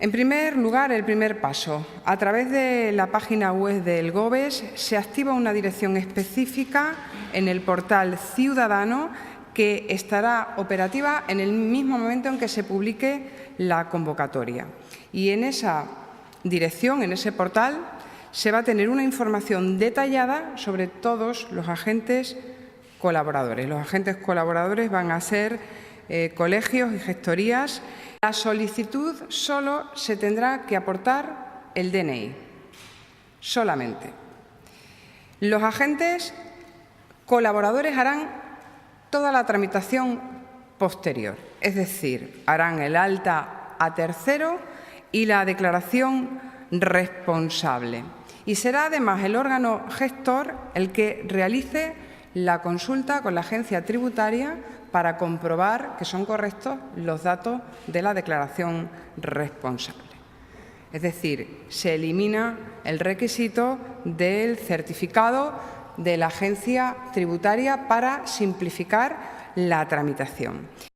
En primer lugar, el primer paso. A través de la página web del GOVES se activa una dirección específica en el portal Ciudadano que estará operativa en el mismo momento en que se publique la convocatoria. Y en esa dirección, en ese portal, se va a tener una información detallada sobre todos los agentes colaboradores. Los agentes colaboradores van a ser colegios y gestorías. La solicitud solo se tendrá que aportar el DNI, solamente. Los agentes colaboradores harán toda la tramitación posterior, es decir, harán el alta a tercero y la declaración responsable. Y será además el órgano gestor el que realice la consulta con la agencia tributaria para comprobar que son correctos los datos de la declaración responsable. Es decir, se elimina el requisito del certificado de la agencia tributaria para simplificar la tramitación.